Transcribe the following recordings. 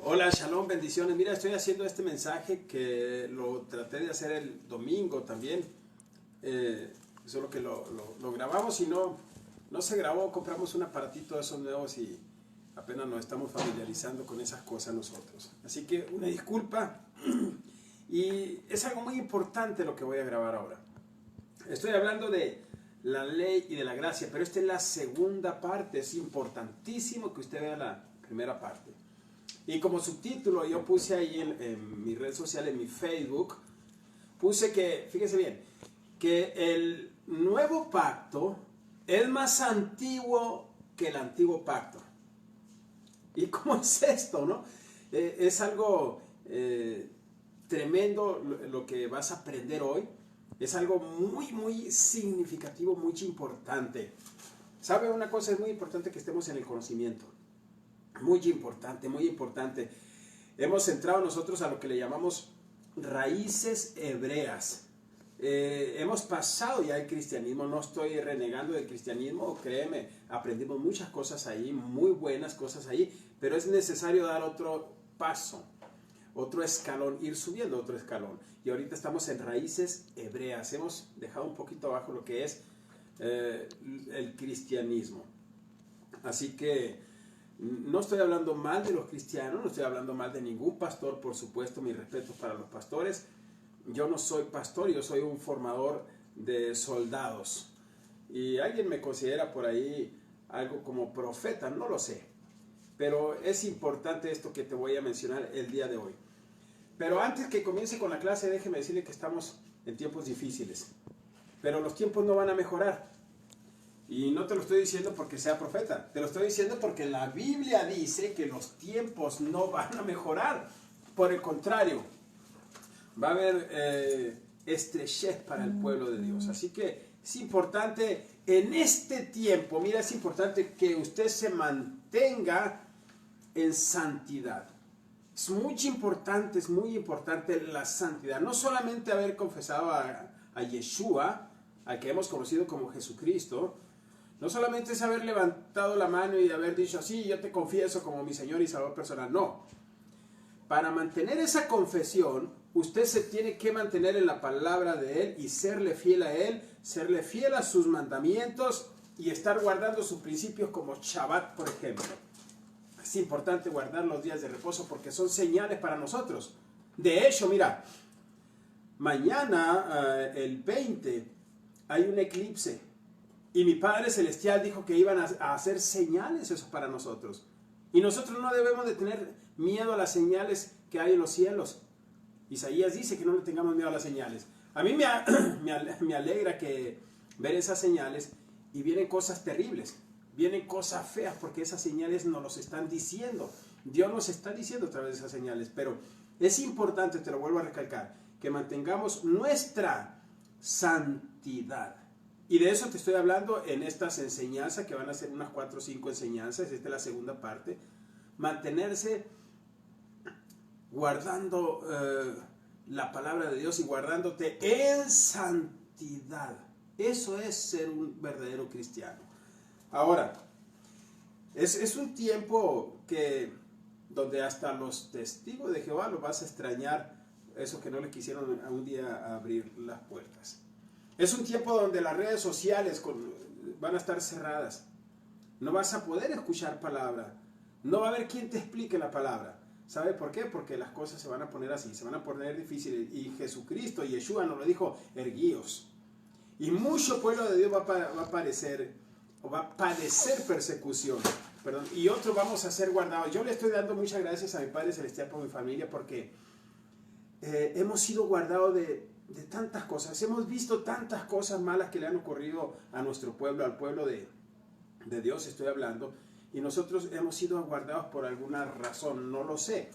Hola, shalom, bendiciones. Mira, estoy haciendo este mensaje que lo traté de hacer el domingo también. Solo que lo grabamos y no se grabó. Compramos un aparatito de esos nuevos y apenas nos estamos familiarizando con esas cosas nosotros. Así que una disculpa. Y es algo muy importante lo que voy a grabar ahora. Estoy hablando de la ley y de la gracia, pero esta es la segunda parte. Es importantísimo que usted vea la primera parte. Y como subtítulo yo puse ahí en mi red social, en mi Facebook, puse que, fíjese bien, que el nuevo pacto es más antiguo que el antiguo pacto. ¿Y cómo es esto, no? Es algo tremendo lo que vas a aprender hoy. Es algo muy significativo, muy importante. ¿Sabe una cosa? Es muy importante que estemos en el conocimiento. Muy importante, muy importante. Hemos entrado nosotros a lo que le llamamos raíces hebreas. Hemos pasado ya el cristianismo, no estoy renegando del cristianismo, créeme, aprendimos muchas cosas ahí, muy buenas cosas ahí, pero es necesario dar otro paso, otro escalón, ir subiendo otro escalón. Y ahorita estamos en raíces hebreas, hemos dejado un poquito abajo lo que es el cristianismo. Así que no estoy hablando mal de los cristianos, no estoy hablando mal de ningún pastor, por supuesto, mis respetos para los pastores. Yo no soy pastor, yo soy un formador de soldados. Y alguien me considera por ahí algo como profeta, no lo sé. Pero es importante esto que te voy a mencionar el día de hoy. Pero antes que comience con la clase, déjeme decirle que estamos en tiempos difíciles. Pero los tiempos no van a mejorar. Y no te lo estoy diciendo porque sea profeta, te lo estoy diciendo porque la Biblia dice que los tiempos no van a mejorar. Por el contrario, va a haber estrechez para el pueblo de Dios. Así que es importante en este tiempo, mira, es importante que usted se mantenga en santidad. Es muy importante la santidad. No solamente haber confesado a Yeshua, al que hemos conocido como Jesucristo. No solamente es haber levantado la mano y haber dicho, sí, yo te confieso como mi Señor y Salvador personal. No. Para mantener esa confesión, usted se tiene que mantener en la palabra de Él y serle fiel a Él, serle fiel a sus mandamientos y estar guardando sus principios como Shabbat, por ejemplo. Es importante guardar los días de reposo porque son señales para nosotros. De hecho, mira, mañana, el 20, hay un eclipse. Y mi Padre Celestial dijo que iban a hacer señales eso para nosotros. Y nosotros no debemos de tener miedo a las señales que hay en los cielos. Isaías dice que no le tengamos miedo a las señales. A mí me alegra que ver esas señales y vienen cosas terribles. Vienen cosas feas porque esas señales nos los están diciendo. Dios nos está diciendo a través de esas señales. Pero es importante, te lo vuelvo a recalcar, que mantengamos nuestra santidad. Y de eso te estoy hablando en estas enseñanzas, que van a ser unas 4 o 5 enseñanzas. Esta es la segunda parte. Mantenerse guardando la palabra de Dios y guardándote en santidad. Eso es ser un verdadero cristiano. Ahora, es un tiempo donde hasta los testigos de Jehová los vas a extrañar, esos que no le quisieron a un día abrir las puertas. Es un tiempo donde las redes sociales van a estar cerradas. No vas a poder escuchar palabra. No va a haber quien te explique la palabra. ¿Sabe por qué? Porque las cosas se van a poner así, se van a poner difíciles. Y Jesucristo, Yeshua nos lo dijo, erguíos. Y mucho pueblo de Dios va a padecer persecución. Perdón, y otros vamos a ser guardados. Yo le estoy dando muchas gracias a mi Padre Celestial por mi familia porque hemos sido guardados de tantas cosas. Hemos visto tantas cosas malas que le han ocurrido a nuestro pueblo, al pueblo de Dios estoy hablando, y nosotros hemos sido guardados por alguna razón, no lo sé.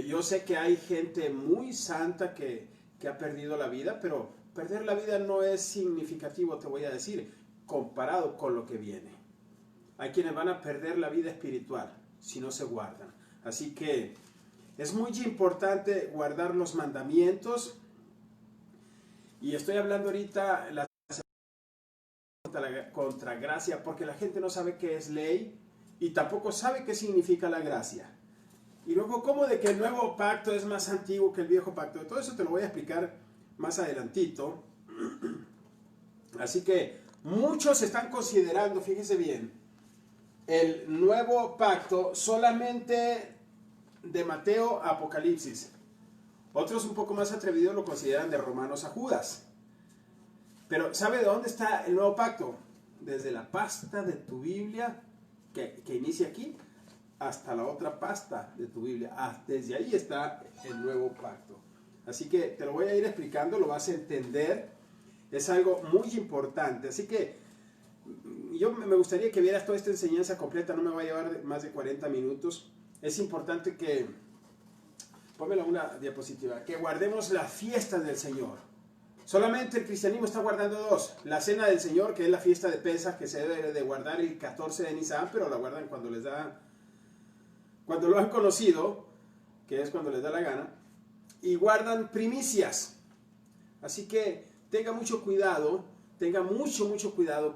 Yo sé que hay gente muy santa que ha perdido la vida, pero perder la vida no es significativo, te voy a decir, comparado con lo que viene. Hay quienes van a perder la vida espiritual si no se guardan. Así que es muy importante guardar los mandamientos. Y estoy hablando ahorita contra gracia, porque la gente no sabe qué es ley y tampoco sabe qué significa la gracia. Y luego, ¿cómo de que el nuevo pacto es más antiguo que el viejo pacto? Todo eso te lo voy a explicar más adelantito. Así que muchos están considerando, fíjese bien, el nuevo pacto solamente de Mateo a Apocalipsis. Otros un poco más atrevidos lo consideran de Romanos a Judas. Pero ¿sabe de dónde está el nuevo pacto? Desde la pasta de tu Biblia, que inicia aquí, hasta la otra pasta de tu Biblia. Desde ahí está el nuevo pacto. Así que te lo voy a ir explicando, lo vas a entender. Es algo muy importante. Así que yo me gustaría que vieras toda esta enseñanza completa. No me va a llevar más de 40 minutos. Es importante que, pónmela una diapositiva, que guardemos las fiestas del Señor. Solamente el cristianismo está guardando dos. La cena del Señor, que es la fiesta de Pesaj, que se debe de guardar el 14 de Nisan, pero la guardan cuando les da, cuando lo han conocido, que es cuando les da la gana, y guardan primicias. Así que tenga mucho cuidado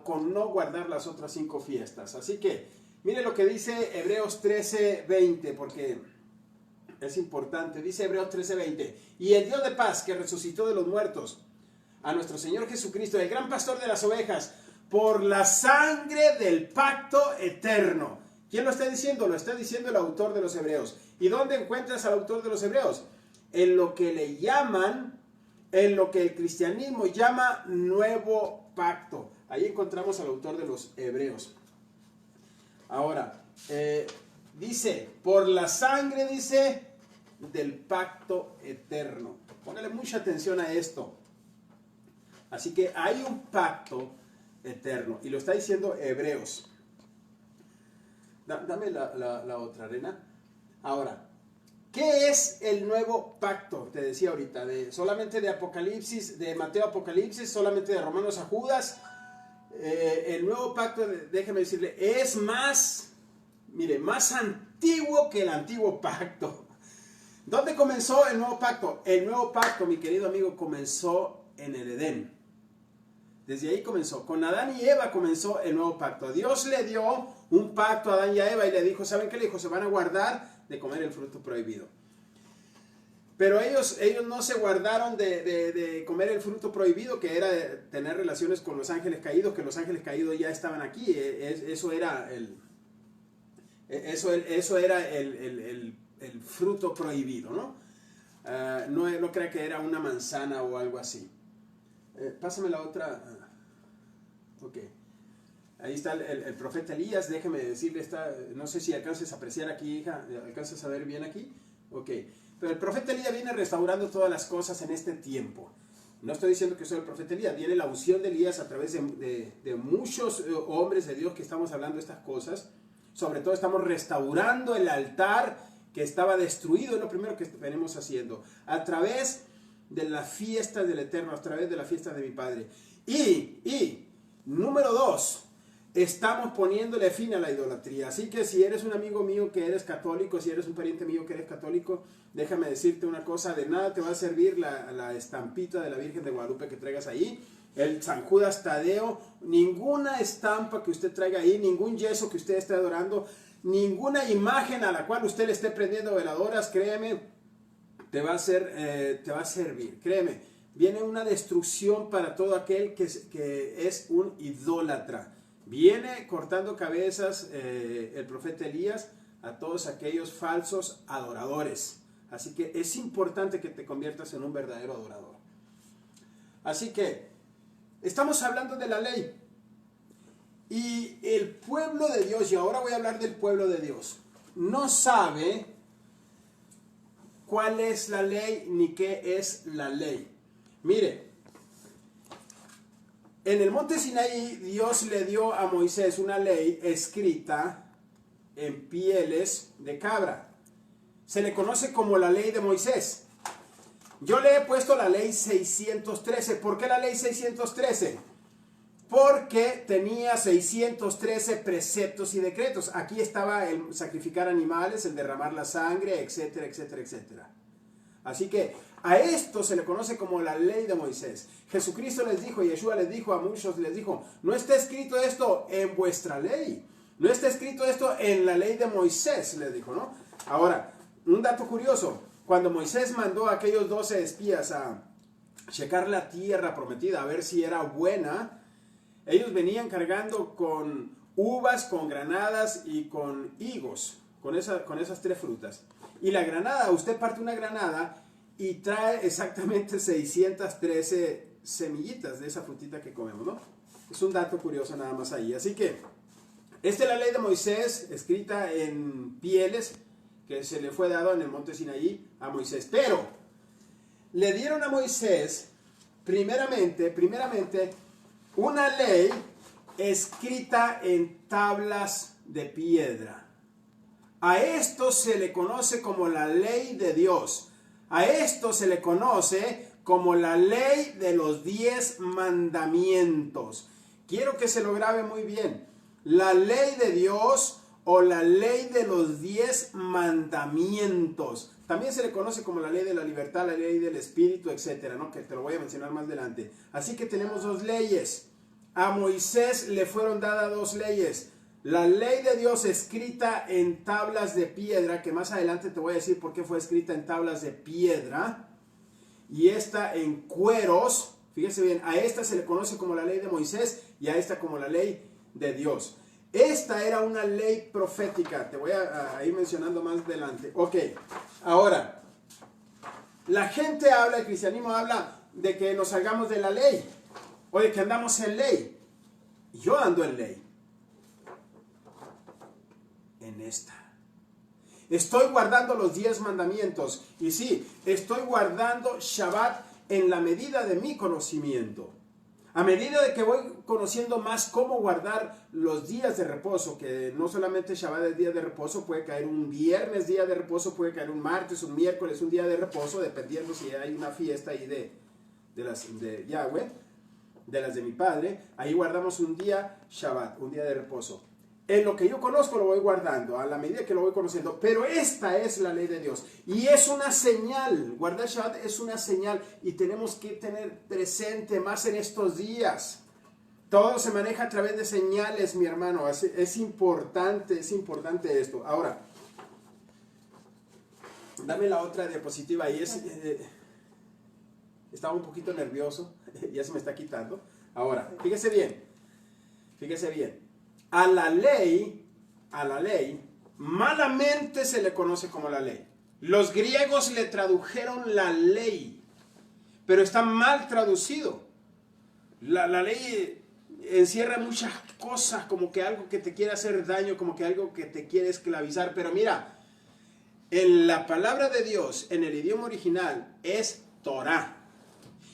con no guardar las otras 5 fiestas. Así que mire lo que dice Hebreos 13:20, porque es importante. Dice Hebreos 13:20, y el Dios de paz que resucitó de los muertos a nuestro Señor Jesucristo, el gran pastor de las ovejas, por la sangre del pacto eterno. ¿Quién lo está diciendo? Lo está diciendo el autor de los Hebreos. ¿Y dónde encuentras al autor de los Hebreos? En lo que le llaman, en lo que el cristianismo llama nuevo pacto. Ahí encontramos al autor de los Hebreos. Ahora, dice, por la sangre, dice, del pacto eterno. Póngale mucha atención a esto. Así que hay un pacto eterno. Y lo está diciendo Hebreos. Dame la otra, Arena. Ahora, ¿qué es el nuevo pacto? Te decía ahorita, solamente de Apocalipsis, de Mateo a Apocalipsis, solamente de Romanos a Judas. El nuevo pacto, déjeme decirle, es más, mire, más antiguo que el antiguo pacto. ¿Dónde comenzó el nuevo pacto? El nuevo pacto, mi querido amigo, comenzó en el Edén. Desde ahí comenzó. Con Adán y Eva comenzó el nuevo pacto. Dios le dio un pacto a Adán y a Eva y le dijo, ¿saben qué le dijo? Se van a guardar de comer el fruto prohibido. Pero ellos no se guardaron de comer el fruto prohibido, que era tener relaciones con los ángeles caídos, que los ángeles caídos ya estaban aquí. Eso era el fruto prohibido, ¿no? No crea que era una manzana o algo así. Pásame la otra. Ok. Ahí está el profeta Elías. Déjeme decirle, no sé si alcances a apreciar aquí, hija. ¿Alcanzas a ver bien aquí? Ok. Pero el profeta Elías viene restaurando todas las cosas en este tiempo. No estoy diciendo que soy el profeta Elías. Viene la unción de Elías a través de muchos hombres de Dios que estamos hablando de estas cosas. Sobre todo estamos restaurando el altar que estaba destruido. Es lo primero que venimos haciendo. A través de la fiesta del Eterno, a través de la fiesta de mi Padre. Y número 2, estamos poniéndole fin a la idolatría. Así que si eres un amigo mío que eres católico, si eres un pariente mío que eres católico, déjame decirte una cosa, de nada te va a servir la estampita de la Virgen de Guadalupe que traigas ahí, el San Judas Tadeo, ninguna estampa que usted traiga ahí, ningún yeso que usted esté adorando, ninguna imagen a la cual usted le esté prendiendo veladoras, créeme, te va a servir, créeme. Viene una destrucción para todo aquel que es un idólatra. Viene cortando cabezas el profeta Elías a todos aquellos falsos adoradores. Así que es importante que te conviertas en un verdadero adorador. Así que estamos hablando de la ley. Y el pueblo de Dios, y ahora voy a hablar del pueblo de Dios, no sabe cuál es la ley ni qué es la ley. Mire, en el monte Sinaí Dios le dio a Moisés una ley escrita en pieles de cabra. Se le conoce como la ley de Moisés. Yo le he puesto la ley 613. ¿Por qué la ley 613? Porque tenía 613 preceptos y decretos. Aquí estaba el sacrificar animales, el derramar la sangre, etcétera, etcétera, etcétera. Así que a esto se le conoce como la ley de Moisés. Jesucristo les dijo, Yeshua les dijo, a muchos les dijo, no está escrito esto en vuestra ley. No está escrito esto en la ley de Moisés, les dijo, ¿no? Ahora, un dato curioso, cuando Moisés mandó a aquellos 12 espías a checar la tierra prometida, a ver si era buena, ellos venían cargando con uvas, con granadas y con higos, con esas tres frutas. Y la granada, usted parte una granada y trae exactamente 613 semillitas de esa frutita que comemos, ¿no? Es un dato curioso nada más ahí. Así que, esta es la ley de Moisés, escrita en pieles, que se le fue dado en el monte Sinaí a Moisés. Pero, le dieron a Moisés, primeramente, una ley escrita en tablas de piedra. A esto se le conoce como la ley de Dios. A esto se le conoce como la ley de los 10 mandamientos. Quiero que se lo grabe muy bien. La ley de Dios o la ley de los 10 mandamientos. También se le conoce como la ley de la libertad, la ley del espíritu, etcétera, ¿no? Que te lo voy a mencionar más adelante. Así que tenemos 2 leyes. A Moisés le fueron dadas 2 leyes. La ley de Dios escrita en tablas de piedra, que más adelante te voy a decir por qué fue escrita en tablas de piedra. Y esta en cueros. Fíjese bien, a esta se le conoce como la ley de Moisés y a esta como la ley de Dios. Esta era una ley profética. Te voy a ir mencionando más adelante. Ok, ahora, la gente habla, el cristianismo habla de que nos salgamos de la ley o de que andamos en ley. Yo ando en ley. En esta. Estoy guardando los 10 mandamientos. Y sí, estoy guardando Shabbat en la medida de mi conocimiento. A medida de que voy conociendo más cómo guardar los días de reposo, que no solamente Shabbat es día de reposo, puede caer un viernes día de reposo, puede caer un martes, un miércoles, un día de reposo, dependiendo si hay una fiesta ahí de las de Yahweh, de las de mi padre. Ahí guardamos un día Shabbat, un día de reposo. En lo que yo conozco lo voy guardando, a la medida que lo voy conociendo. Pero esta es la ley de Dios. Y es una señal. Guardar Shabbat es una señal. Y tenemos que tener presente más en estos días. Todo se maneja a través de señales, mi hermano. Es importante esto. Ahora, dame la otra diapositiva. Ahí estaba un poquito nervioso. Ya se me está quitando. Ahora, fíjese bien. A la ley, malamente se le conoce como la ley. Los griegos le tradujeron la ley, pero está mal traducido. La ley encierra muchas cosas, como que algo que te quiere hacer daño, como que algo que te quiere esclavizar. Pero mira, en la palabra de Dios, en el idioma original, es Torah.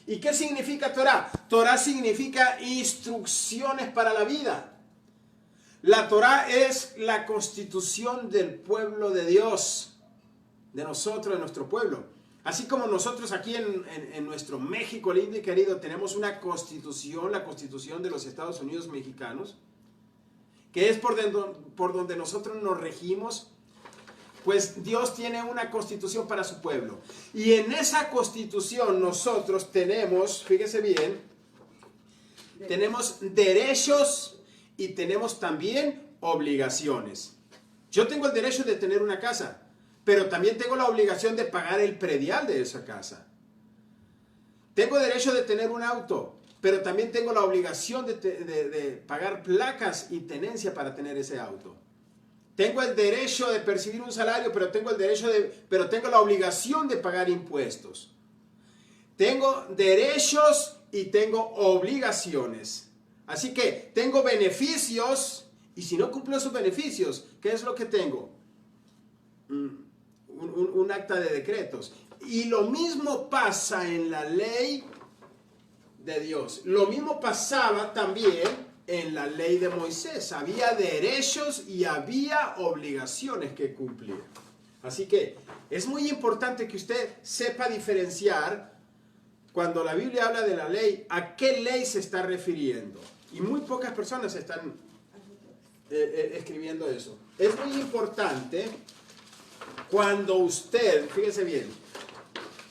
¿Y qué significa Torah? Torah significa instrucciones para la vida. La Torah es la constitución del pueblo de Dios, de nosotros, de nuestro pueblo. Así como nosotros aquí en nuestro México lindo y querido tenemos una constitución, la constitución de los Estados Unidos mexicanos, que es por donde nosotros nos regimos. Pues Dios tiene una constitución para su pueblo. Y en esa constitución nosotros tenemos, fíjese bien, tenemos derechos y tenemos también obligaciones. Yo tengo el derecho de tener una casa, pero también tengo la obligación de pagar el predial de esa casa. Tengo derecho de tener un auto, pero también tengo la obligación de pagar placas y tenencia para tener ese auto. Tengo el derecho de percibir un salario, pero tengo la obligación de pagar impuestos. Tengo derechos y tengo obligaciones. Así que tengo beneficios, y si no cumplo esos beneficios, ¿qué es lo que tengo? Un acta de decretos. Y lo mismo pasa en la ley de Dios. Lo mismo pasaba también en la ley de Moisés. Había derechos y había obligaciones que cumplir. Así que es muy importante que usted sepa diferenciar cuando la Biblia habla de la ley, ¿a qué ley se está refiriendo? Y muy pocas personas están escribiendo eso. Es muy importante cuando usted, fíjese bien,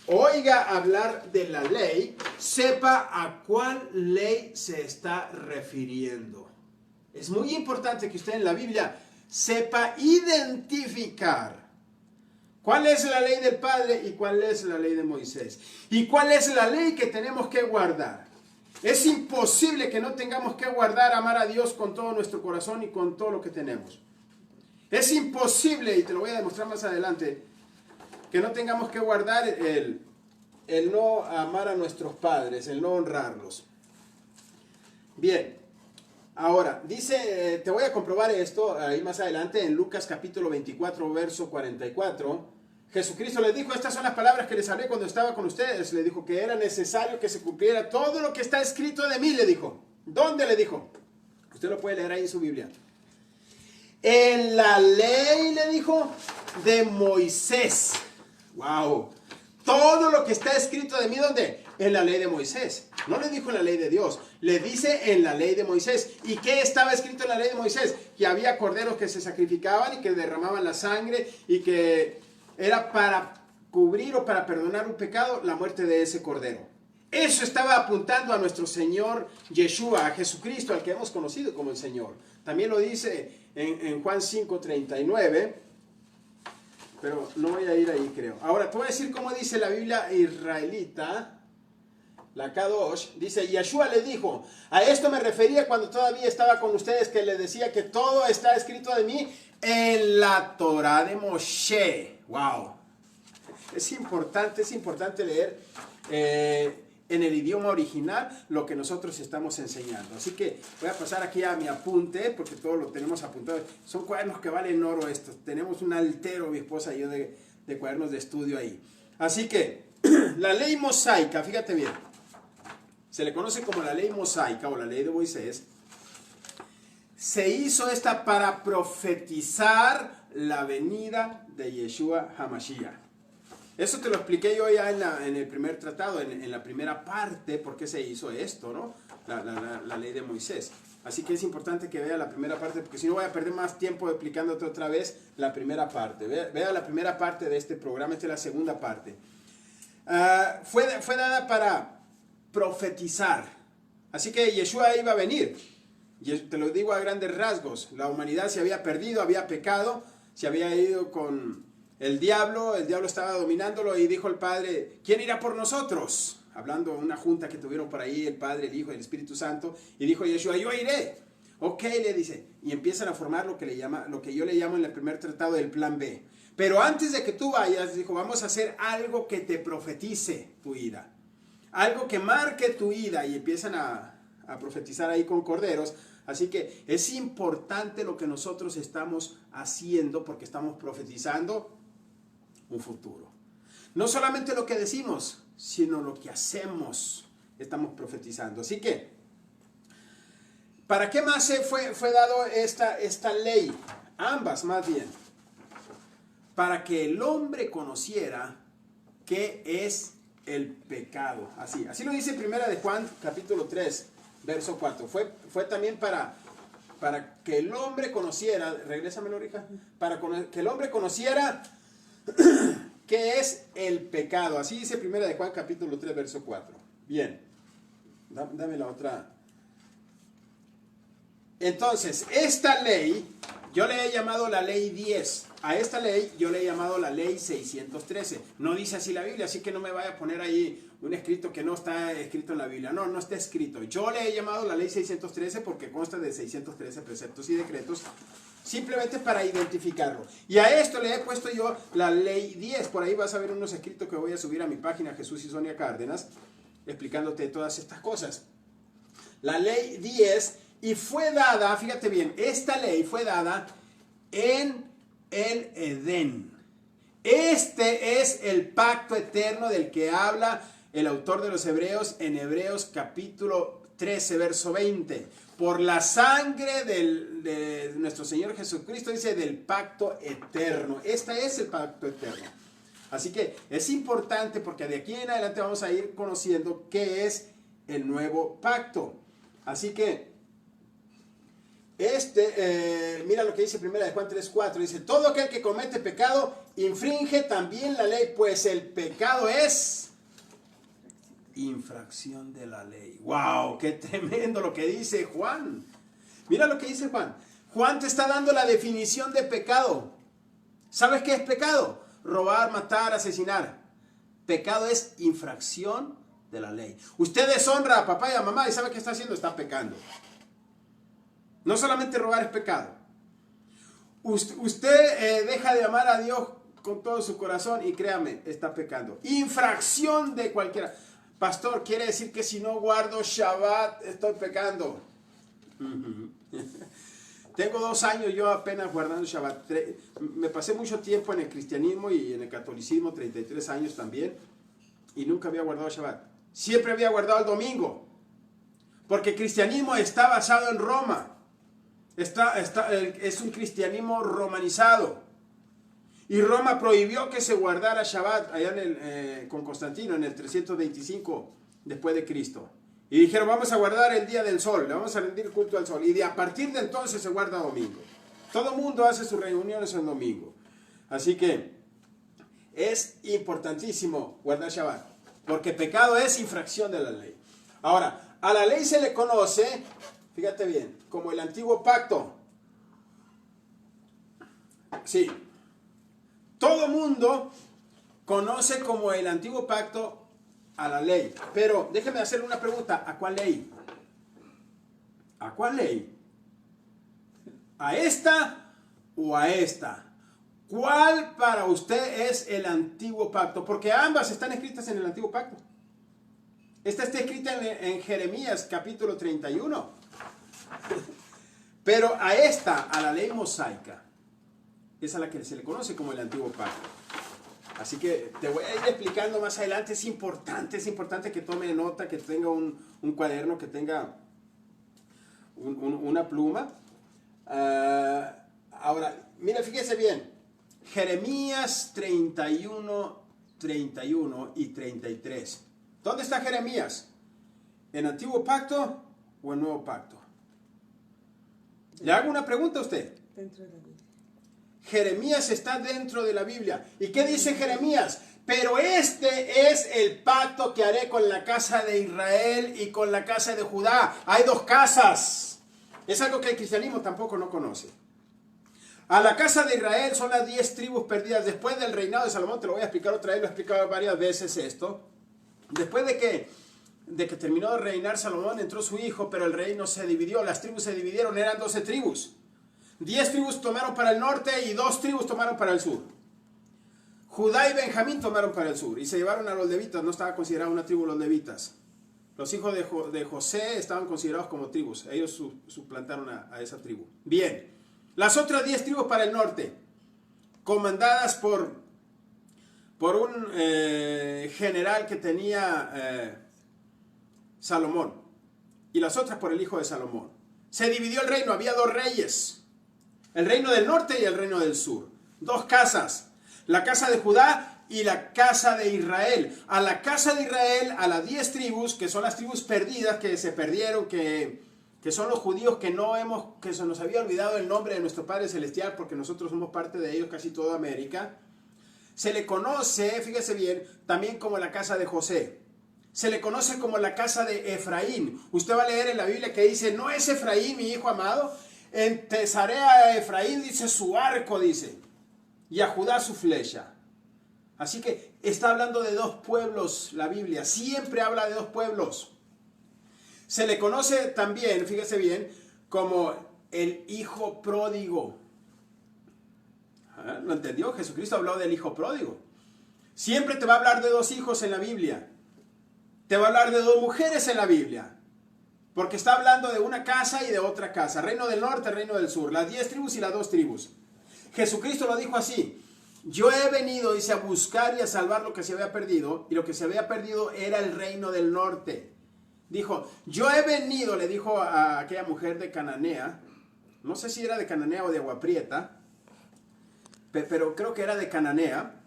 oiga hablar de la ley, sepa a cuál ley se está refiriendo. Es muy importante que usted en la Biblia sepa identificar ¿Cuál es la ley del Padre y cuál es la ley de Moisés? ¿Y cuál es la ley que tenemos que guardar? Es imposible que no tengamos que guardar, amar a Dios con todo nuestro corazón y con todo lo que tenemos. Es imposible, y te lo voy a demostrar más adelante, que no tengamos que guardar el no amar a nuestros padres, el no honrarlos. Bien, ahora, dice, te voy a comprobar esto ahí más adelante en Lucas capítulo 24, verso 44. Jesucristo les dijo, estas son las palabras que les hablé cuando estaba con ustedes. Le dijo que era necesario que se cumpliera todo lo que está escrito de mí, le dijo. ¿Dónde le dijo? Usted lo puede leer ahí en su Biblia. En la ley, le dijo, de Moisés. ¡Wow! Todo lo que está escrito de mí, ¿dónde? En la ley de Moisés. No le dijo en la ley de Dios, le dice en la ley de Moisés. ¿Y qué estaba escrito en la ley de Moisés? Que había corderos que se sacrificaban y que derramaban la sangre y que era para cubrir o para perdonar un pecado, la muerte de ese cordero. Eso estaba apuntando a nuestro Señor Yeshua, a Jesucristo, al que hemos conocido como el Señor. También lo dice en Juan 5:39, pero no voy a ir ahí, creo. Ahora, te voy a decir cómo dice la Biblia israelita, la Kadosh. Dice, Yeshua le dijo, a esto me refería cuando todavía estaba con ustedes, que les decía que todo está escrito de mí en la Torah de Moshe. ¡Wow! Es importante leer en el idioma original lo que nosotros estamos enseñando. Así que voy a pasar aquí a mi apunte, porque todo lo tenemos apuntado. Son cuadernos que valen oro estos. Tenemos un altero, mi esposa y yo, de cuadernos de estudio ahí. Así que, la ley mosaica, fíjate bien, se le conoce como la ley mosaica o la ley de Moisés. Se hizo esta para profetizar la venida de Yeshua HaMashiach. Eso te lo expliqué yo ya en el primer tratado, en la primera parte, por qué se hizo esto, ¿no? La ley de Moisés. Así que es importante que vea la primera parte, porque si no voy a perder más tiempo explicándote otra vez la primera parte. Vea la primera parte de este programa, esta es la segunda parte. Fue dada para profetizar. Así que Yeshua iba a venir. Y te lo digo a grandes rasgos. La humanidad se había perdido, había pecado, se había ido con el diablo estaba dominándolo y dijo el Padre, ¿quién irá por nosotros? Hablando de una junta que tuvieron por ahí el Padre, el Hijo y el Espíritu Santo, y dijo Yeshua, yo iré. Ok, le dice, y empiezan a formar lo que yo le llamo en el primer tratado el plan B. Pero antes de que tú vayas, dijo, vamos a hacer algo que te profetice tu ida. Algo que marque tu ida, y empiezan a profetizar ahí con corderos. Así que es importante lo que nosotros estamos haciendo, porque estamos profetizando un futuro. No solamente lo que decimos, sino lo que hacemos, estamos profetizando. Así que, ¿para qué más fue dado esta ley? Ambas, más bien. Para que el hombre conociera qué es el pecado. Así lo dice Primera de Juan, capítulo 3, verso 4. Fue también para que el hombre conociera, regrésamelo, Rija, para que el hombre conociera qué es el pecado. Así dice Primera de Juan, capítulo 3, verso 4. Bien, dame la otra. Entonces, esta ley, yo le he llamado la ley 10. A esta ley yo le he llamado la ley 613. No dice así la Biblia, así que no me vaya a poner ahí un escrito que no está escrito en la Biblia. No está escrito. Yo le he llamado la ley 613 porque consta de 613 preceptos y decretos, simplemente para identificarlo. Y a esto le he puesto yo la ley 10. Por ahí vas a ver unos escritos que voy a subir a mi página Jesús y Sonia Cárdenas, explicándote todas estas cosas. La ley 10, y fue dada, fíjate bien, esta ley fue dada en el Edén. Este es el pacto eterno del que habla el autor de los Hebreos en Hebreos capítulo 13, verso 20. Por la sangre de nuestro Señor Jesucristo, dice, del pacto eterno. Este es el pacto eterno. Así que es importante porque de aquí en adelante vamos a ir conociendo qué es el nuevo pacto. Así que mira lo que dice Primera de Juan 3:4, dice, todo aquel que comete pecado infringe también la ley, pues el pecado es infracción de la ley. ¡Wow! ¡Qué tremendo lo que dice Juan! Mira lo que dice Juan. Juan te está dando la definición de pecado. ¿Sabes qué es pecado? robar, matar, asesinar. Pecado es infracción de la ley. Usted deshonra a papá y a mamá y ¿sabe qué está haciendo? Está pecando. No solamente robar es pecado. Usted deja de amar a Dios con todo su corazón y créame, está pecando. Infracción de cualquiera. Pastor, quiere decir que si no guardo Shabbat estoy pecando. Tengo 2 años yo apenas guardando Shabbat. Me pasé mucho tiempo en el cristianismo y en el catolicismo, 33 años también, y nunca había guardado Shabbat. Siempre había guardado el domingo, porque el cristianismo está basado en Roma. Es un cristianismo romanizado. Y Roma prohibió que se guardara Shabbat allá con Constantino en el 325 después de Cristo. Y dijeron, vamos a guardar el día del sol, le vamos a rendir culto al sol. Y a partir de entonces se guarda domingo. Todo el mundo hace sus reuniones en domingo. Así que es importantísimo guardar Shabbat, porque pecado es infracción de la ley. Ahora, a la ley se le conoce, fíjate bien, como el antiguo pacto. Sí, todo mundo conoce como el antiguo pacto a la ley. Pero déjeme hacerle una pregunta. ¿A cuál ley? ¿A cuál ley? ¿A esta o a esta? ¿Cuál para usted es el antiguo pacto? Porque ambas están escritas en el antiguo pacto. Esta está escrita en Jeremías capítulo 31. Pero a esta, a la ley mosaica, es a la que se le conoce como el antiguo pacto. Así que te voy a ir explicando más adelante. Es importante que tome nota, que tenga un cuaderno, que tenga una pluma. Ahora, mira, fíjese bien. Jeremías 31, 31 y 33. ¿Dónde está Jeremías? ¿En Antiguo Pacto o en Nuevo Pacto? Le hago una pregunta a usted. Dentro de la Biblia. Jeremías está dentro de la Biblia. ¿Y qué dice Jeremías? Pero este es el pacto que haré con la casa de Israel y con la casa de Judá. Hay 2 casas. Es algo que el cristianismo tampoco no conoce. A la casa de Israel son las 10 tribus perdidas. Después del reinado de Salomón, te lo voy a explicar otra vez, lo he explicado varias veces esto. Después de que terminó de reinar Salomón, entró su hijo, pero el reino se dividió. Las tribus se dividieron, eran 12 tribus. 10 tribus tomaron para el norte y 2 tribus tomaron para el sur. Judá y Benjamín tomaron para el sur y se llevaron a los levitas. No estaba considerada una tribu los levitas. Los hijos de José estaban considerados como tribus. Ellos suplantaron a esa tribu. Bien, las otras 10 tribus para el norte, comandadas por un general que tenía Salomón, y las otras por el hijo de Salomón. Se dividió el reino, había 2 reyes. El reino del norte y el reino del sur. 2 casas. La casa de Judá y la casa de Israel. A la casa de Israel, a las 10 tribus, que son las tribus perdidas, que se perdieron, que son los judíos que se nos había olvidado el nombre de nuestro Padre Celestial, porque nosotros somos parte de ellos, casi toda América. Se le conoce, fíjese bien, también como la casa de José. Se le conoce como la casa de Efraín. Usted va a leer en la Biblia que dice, no es Efraín mi hijo amado. Entesaré a Efraín, dice, su arco, dice, y a Judá su flecha. Así que está hablando de 2 pueblos la Biblia, siempre habla de 2 pueblos. Se le conoce también, fíjese bien, como el hijo pródigo. ¿Lo entendió? Jesucristo habló del hijo pródigo. Siempre te va a hablar de 2 hijos en la Biblia. Te va a hablar de 2 mujeres en la Biblia. Porque está hablando de una casa y de otra casa. Reino del norte, reino del sur. Las 10 tribus y las 2 tribus. Jesucristo lo dijo así. Yo he venido, dice, a buscar y a salvar lo que se había perdido. Y lo que se había perdido era el reino del norte. Dijo, yo he venido, le dijo a aquella mujer de Cananea. No sé si era de Cananea o de Agua Prieta. Pero creo que era de Cananea.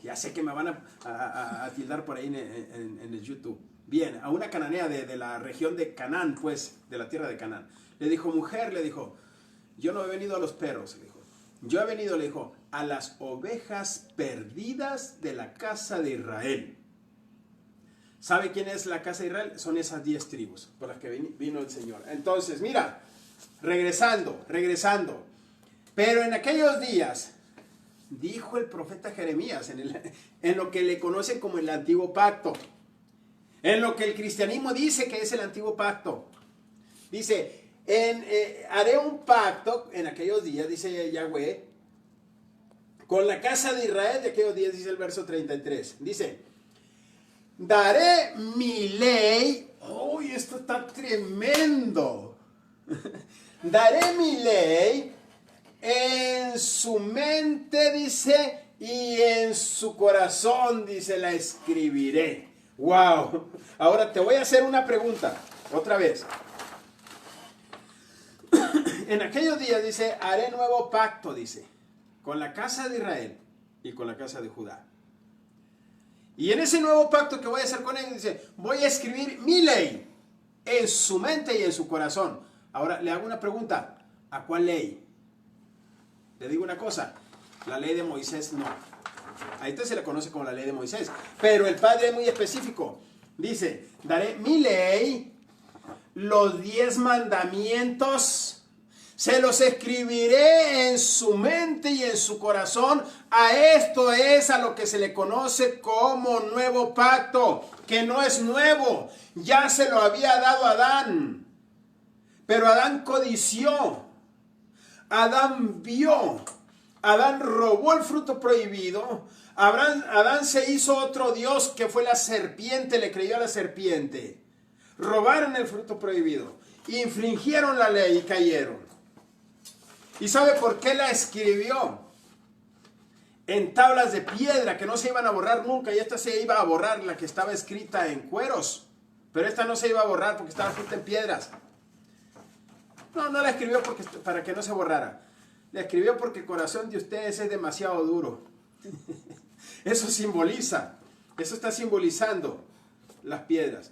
Ya sé que me van a tildar por ahí en el YouTube. Bien, a una cananea de la región de Canaán, pues, de la tierra de Canaán. Le dijo, mujer, le dijo, yo no he venido a los perros, le dijo. Yo he venido, le dijo, a las ovejas perdidas de la casa de Israel. ¿Sabe quién es la casa de Israel? Son esas 10 tribus por las que vino el Señor. Entonces, mira, regresando. Pero en aquellos días, dijo el profeta Jeremías en lo que le conocen como el antiguo pacto. En lo que el cristianismo dice que es el antiguo pacto. Dice, haré un pacto en aquellos días, dice Yahweh, con la casa de Israel de aquellos días, dice el verso 33. Dice, daré mi ley. ¡Uy, esto está tremendo! Daré mi ley en su mente, dice, y en su corazón, dice, la escribiré. ¡Wow! Ahora te voy a hacer una pregunta, otra vez. En aquellos días, dice, haré nuevo pacto, dice, con la casa de Israel y con la casa de Judá. Y en ese nuevo pacto que voy a hacer con ellos, dice, voy a escribir mi ley en su mente y en su corazón. Ahora, le hago una pregunta. ¿A cuál ley? Le digo una cosa. La ley de Moisés no. A esta se le conoce como la ley de Moisés. Pero el Padre es muy específico. Dice, daré mi ley, los 10 mandamientos, se los escribiré en su mente y en su corazón. A esto es a lo que se le conoce como nuevo pacto, que no es nuevo. Ya se lo había dado a Adán. Pero Adán codició. Adán vio. Adán robó el fruto prohibido. Adán se hizo otro Dios que fue la serpiente, le creyó a la serpiente. Robaron el fruto prohibido. Infringieron la ley y cayeron. ¿Y sabe por qué la escribió? En tablas de piedra que no se iban a borrar nunca. Y esta se iba a borrar, la que estaba escrita en cueros. Pero esta no se iba a borrar porque estaba escrita en piedras. No la escribió para que no se borrara. La escribió porque el corazón de ustedes es demasiado duro. Eso simboliza. Eso está simbolizando las piedras.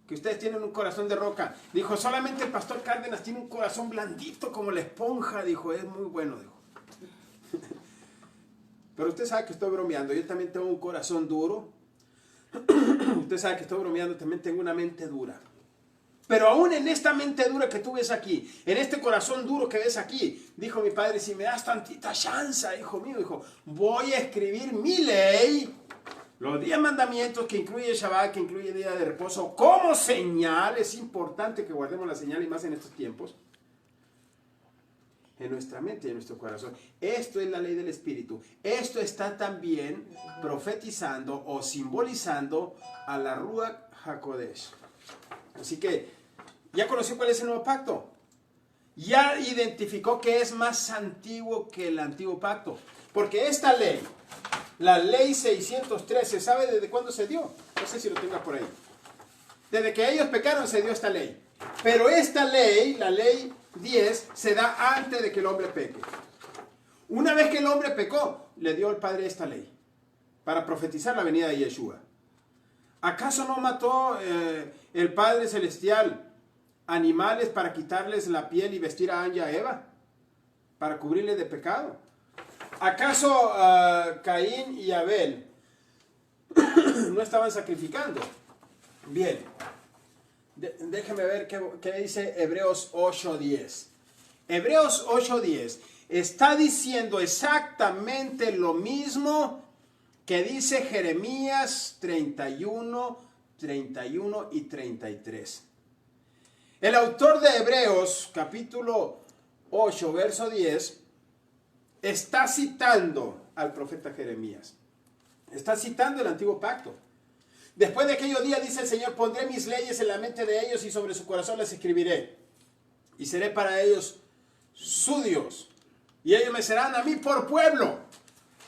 Que ustedes tienen un corazón de roca. Dijo, solamente el pastor Cárdenas tiene un corazón blandito como la esponja. Dijo, es muy bueno. Dijo. Pero usted sabe que estoy bromeando. Yo también tengo un corazón duro. Usted sabe que estoy bromeando. También tengo una mente dura. Pero aún en esta mente dura que tú ves aquí, en este corazón duro que ves aquí, dijo mi padre, si me das tantita chance, hijo mío, dijo, voy a escribir mi ley, los 10 mandamientos que incluye el Shabbat, que incluye el día de reposo, como señal. Es importante que guardemos la señal y más en estos tiempos, en nuestra mente y en nuestro corazón. Esto es la ley del Espíritu. Esto está también profetizando o simbolizando a la Ruach HaKodesh. Así que ya conoció cuál es el nuevo pacto. Ya identificó que es más antiguo que el antiguo pacto. Porque esta ley, la ley 613, ¿sabe desde cuándo se dio? No sé si lo tenga por ahí. Desde que ellos pecaron se dio esta ley. Pero esta ley, la ley 10, se da antes de que el hombre peque. Una vez que el hombre pecó, le dio al Padre esta ley para profetizar la venida de Yeshua. ¿Acaso no mató el Padre Celestial animales para quitarles la piel y vestir a Adán y a Eva? Para cubrirles de pecado. ¿Acaso Caín y Abel no estaban sacrificando? Bien. Déjeme ver qué dice Hebreos 8:10. Hebreos 8:10 está diciendo exactamente lo mismo que dice Jeremías 31, 31 y 33. El autor de Hebreos, capítulo 8, verso 10, está citando al profeta Jeremías. Está citando el antiguo pacto. Después de aquellos días, dice el Señor, pondré mis leyes en la mente de ellos y sobre su corazón las escribiré. Y seré para ellos su Dios. Y ellos me serán a mí por pueblo.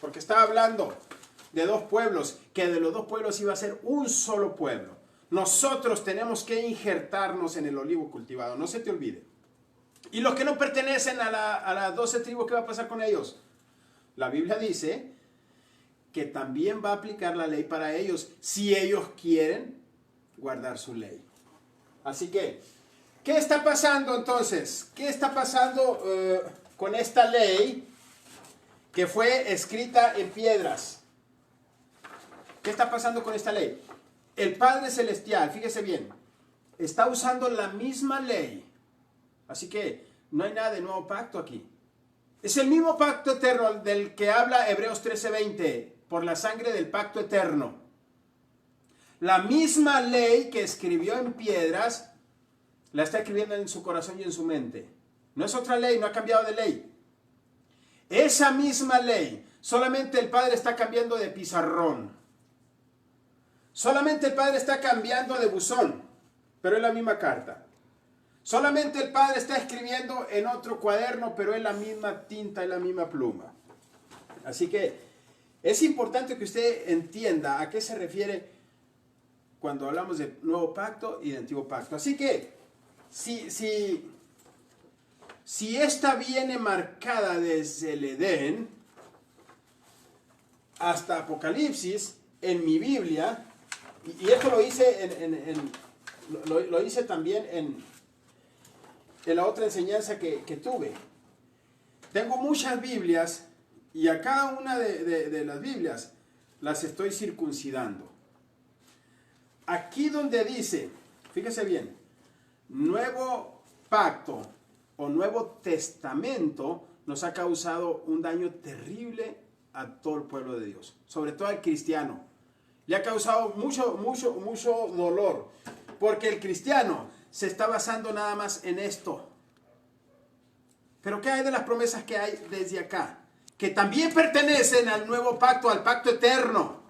Porque estaba hablando de 2 pueblos, que de los 2 pueblos iba a ser un solo pueblo. Nosotros tenemos que injertarnos en el olivo cultivado, no se te olvide. Y los que no pertenecen a las 12 tribus, ¿qué va a pasar con ellos? La Biblia dice que también va a aplicar la ley para ellos, si ellos quieren guardar su ley. Así que, ¿qué está pasando entonces? ¿Qué está pasando con esta ley que fue escrita en piedras? ¿Qué está pasando con esta ley? El Padre Celestial, fíjese bien, está usando la misma ley. Así que no hay nada de nuevo pacto aquí. Es el mismo pacto eterno del que habla Hebreos 13:20, por la sangre del pacto eterno. La misma ley que escribió en piedras, la está escribiendo en su corazón y en su mente. No es otra ley, no ha cambiado de ley. Esa misma ley, solamente el Padre está cambiando de pizarrón. Solamente el Padre está cambiando de buzón, pero es la misma carta. Solamente el Padre está escribiendo en otro cuaderno, pero es la misma tinta, es la misma pluma. Así que es importante que usted entienda a qué se refiere cuando hablamos de nuevo pacto y de antiguo pacto. Así que, si esta viene marcada desde el Edén hasta Apocalipsis, en mi Biblia, y esto lo hice, lo hice también en la otra enseñanza que tuve. Tengo muchas Biblias y a cada una de las Biblias las estoy circuncidando. Aquí donde dice, fíjese bien, nuevo pacto o nuevo testamento nos ha causado un daño terrible a todo el pueblo de Dios, sobre todo al cristiano. Le ha causado mucho dolor, porque el cristiano se está basando nada más en esto. Pero ¿qué hay de las promesas que hay desde acá? Que también pertenecen al nuevo pacto, al pacto eterno.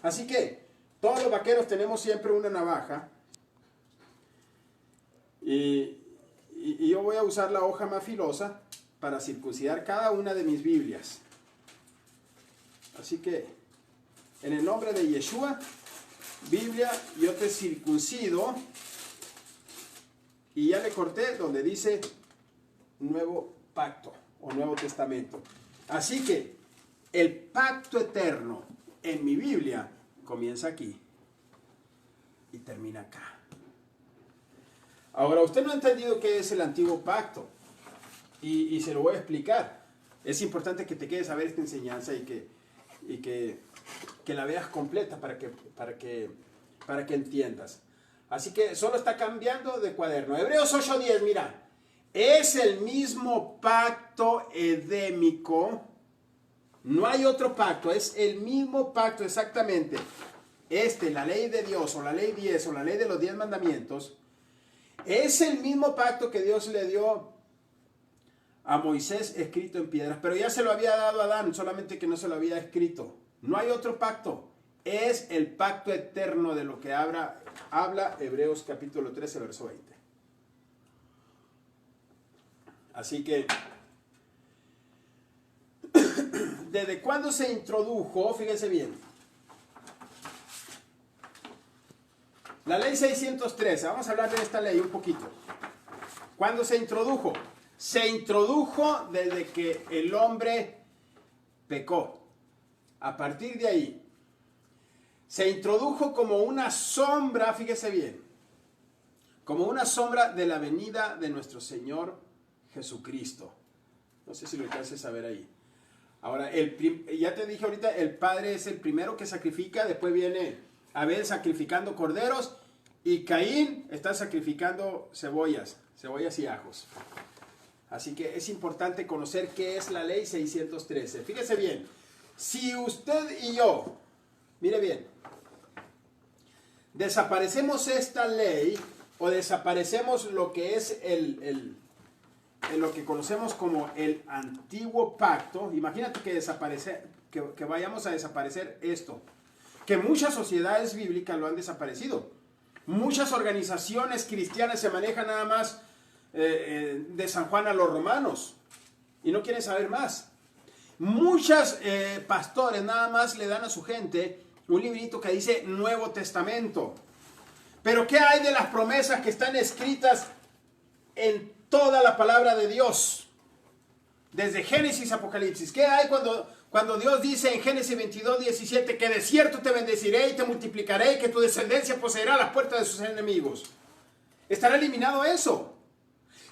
Así que todos los vaqueros tenemos siempre una navaja. Y yo voy a usar la hoja más filosa para circuncidar cada una de mis Biblias. Así que, en el nombre de Yeshua, Biblia, yo te circuncido. Y ya le corté donde dice nuevo pacto o nuevo testamento. Así que el pacto eterno en mi Biblia comienza aquí y termina acá. Ahora, usted no ha entendido qué es el antiguo pacto y se lo voy a explicar. Es importante que te quedes a ver esta enseñanza y que la veas completa para que entiendas. Así que solo está cambiando de cuaderno. Hebreos 8:10, mira. Es el mismo pacto edémico. No hay otro pacto. Es el mismo pacto exactamente. La ley de Dios o la ley 10 o la ley de los 10 mandamientos. Es el mismo pacto que Dios le dio a Moisés escrito en piedras. Pero ya se lo había dado a Adán, solamente que no se lo había escrito. No hay otro pacto. Es el pacto eterno de lo que habla Hebreos capítulo 13, verso 20. Así que, ¿desde cuándo se introdujo? Fíjense bien. La ley 613, vamos a hablar de esta ley un poquito. ¿Cuándo se introdujo? Se introdujo desde que el hombre pecó. A partir de ahí, se introdujo como una sombra, fíjese bien, como una sombra de la venida de nuestro Señor Jesucristo. No sé si lo alcances a ver ahí. Ahora, ya te dije ahorita, el Padre es el primero que sacrifica, después viene Abel sacrificando corderos y Caín está sacrificando cebollas y ajos. Así que es importante conocer qué es la ley 613. Fíjese bien, si usted y yo, mire bien, desaparecemos esta ley o desaparecemos lo que es lo que conocemos como el antiguo pacto, imagínate que vayamos a desaparecer esto, que muchas sociedades bíblicas lo han desaparecido. Muchas organizaciones cristianas se manejan nada más de San Juan a los romanos y no quieren saber más. Muchos pastores nada más le dan a su gente un librito que dice Nuevo Testamento. Pero ¿qué hay de las promesas que están escritas en toda la palabra de Dios? Desde Génesis a Apocalipsis. ¿Qué hay cuando Dios dice en Génesis 22:17 que de cierto te bendeciré y te multiplicaré y que tu descendencia poseerá las puertas de sus enemigos? ¿Estará eliminado eso?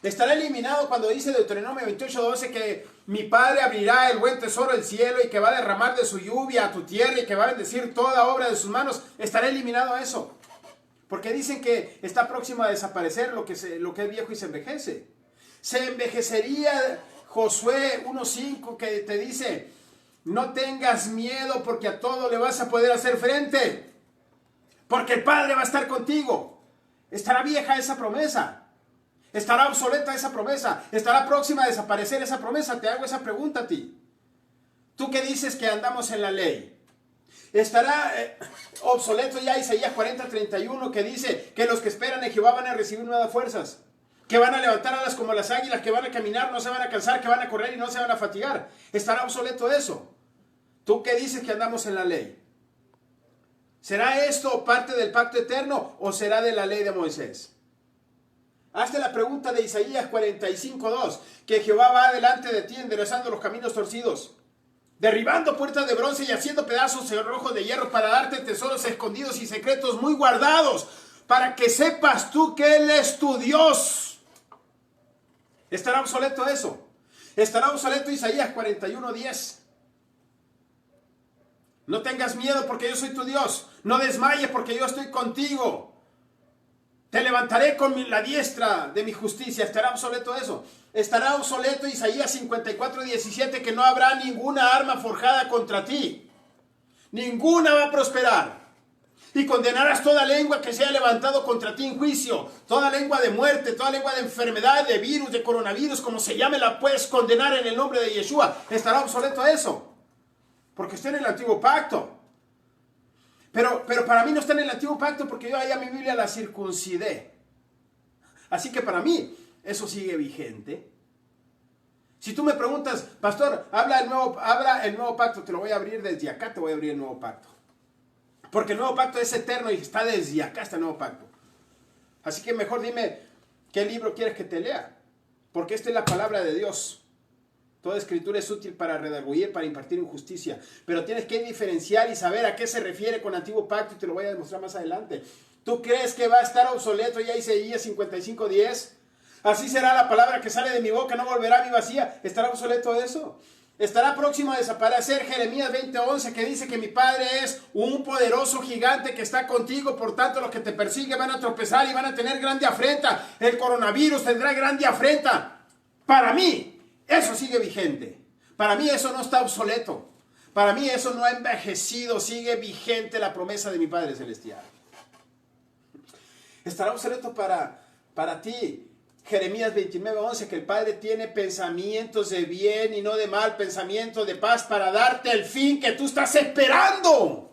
Estará eliminado cuando dice Deuteronomio 28:12 que mi Padre abrirá el buen tesoro del cielo y que va a derramar de su lluvia a tu tierra y que va a bendecir toda obra de sus manos? ¿Estará eliminado eso? Porque dicen que está próximo a desaparecer lo que es viejo y se envejece. Se envejecería Josué 1:5 que te dice, no tengas miedo porque a todo le vas a poder hacer frente, porque el Padre va a estar contigo. ¿Estará vieja esa promesa? ¿Estará obsoleta esa promesa? ¿Estará próxima a desaparecer esa promesa? Te hago esa pregunta a ti. Tú que dices que andamos en la ley. ¿Estará obsoleto ya Isaías 40:31 que dice que los que esperan en Jehová van a recibir nuevas fuerzas? Que van a levantar alas como las águilas, que van a caminar, no se van a cansar, que van a correr y no se van a fatigar. ¿Estará obsoleto eso? ¿Tú que dices que andamos en la ley? ¿Será esto parte del pacto eterno o será de la ley de Moisés? Hazte la pregunta de Isaías 45:2, que Jehová va delante de ti enderezando los caminos torcidos, derribando puertas de bronce y haciendo pedazos cerrojos de hierro para darte tesoros escondidos y secretos muy guardados, para que sepas tú que Él es tu Dios. ¿Estará obsoleto eso? ¿Estará obsoleto Isaías 41:10? No tengas miedo porque yo soy tu Dios. No desmayes porque yo estoy contigo. Te levantaré con la diestra de mi justicia. ¿Estará obsoleto eso? ¿Estará obsoleto Isaías 54:17 que no habrá ninguna arma forjada contra ti? Ninguna va a prosperar. Y condenarás toda lengua que se haya levantado contra ti en juicio. Toda lengua de muerte, toda lengua de enfermedad, de virus, de coronavirus, como se llame, la puedes condenar en el nombre de Yeshua. ¿Estará obsoleto eso? Porque está en el antiguo pacto. Pero para mí no está en el antiguo pacto porque yo allá mi Biblia la circuncidé. Así que para mí eso sigue vigente. Si tú me preguntas, pastor, habla el nuevo pacto, te lo voy a abrir desde acá, te voy a abrir el nuevo pacto. Porque el nuevo pacto es eterno y está desde acá este nuevo pacto. Así que mejor dime qué libro quieres que te lea. Porque esta es la palabra de Dios. Toda escritura es útil para redarguir, para impartir justicia. Pero tienes que diferenciar y saber a qué se refiere con antiguo pacto y te lo voy a demostrar más adelante. ¿Tú crees que va a estar obsoleto ya Isaías 55:10? Así será la palabra que sale de mi boca, no volverá a mi vacía. ¿Estará obsoleto eso? Estará próximo a desaparecer Jeremías 20:11 que dice que mi Padre es un poderoso gigante que está contigo, por tanto los que te persiguen van a tropezar y van a tener grande afrenta. El coronavirus tendrá grande afrenta. Para mí, eso sigue vigente. Para mí eso no está obsoleto. Para mí eso no ha envejecido, sigue vigente la promesa de mi Padre Celestial. Estará obsoleto para ti. Jeremías 29:11, que el Padre tiene pensamientos de bien y no de mal, pensamientos de paz para darte el fin que tú estás esperando.